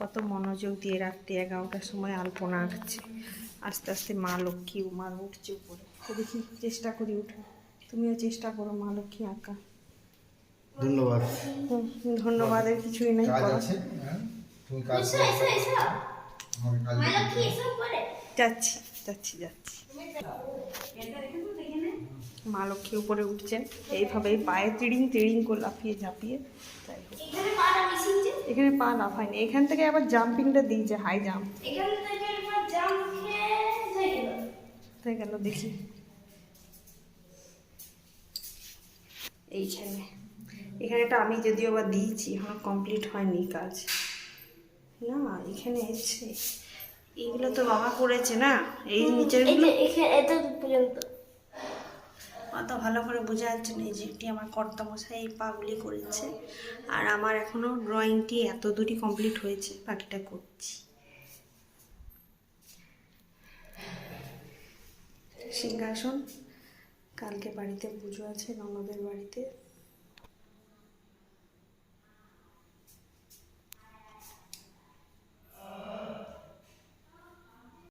কত মনোযোগ দিয়ে রাত্রি 11টার সময় আলপনা আঁকছে। আস্তে আস্তে মা লক্ষ্মী মা উঠছে উপরে। তো দেখি চেষ্টা করি উঠে, তুমিও চেষ্টা করো মা লক্ষ্মী আঁকা। ধন্যবাদ। ধন্যবাদের কিছুই নেই। যাচ্ছি যাচ্ছি যাচ্ছি। মা লক্ষ্মী উপরে উঠছেন এইভাবেই পায়ে তিড়িং তিড়িং করে লাফিয়ে ঝাঁপিয়ে। তাই হোক, এখানে পা লাফায়নি, এখান থেকে আবার জাম্পিংটা দিয়েছে, হাই জাম্প। তাই গেল দেখি এইখানে, এখানেটা আমি যদিও বা দিয়েছি, এখনো কমপ্লিট হয়নি কাজ। না এখানে এসছে, এইগুলো তো বাবা করেছে না, এই নিচের অত ভালো করে বোঝা যাচ্ছে না। এই যে একটি আমার কর্তামশাই এই পাগুলি করেছে, আর আমার এখনো ড্রয়িংটি এত দূরই কমপ্লিট হয়েছে, বাকিটা করছি। সিংহাসন, কালকে বাড়িতে পুজো আছে ননদের বাড়িতে,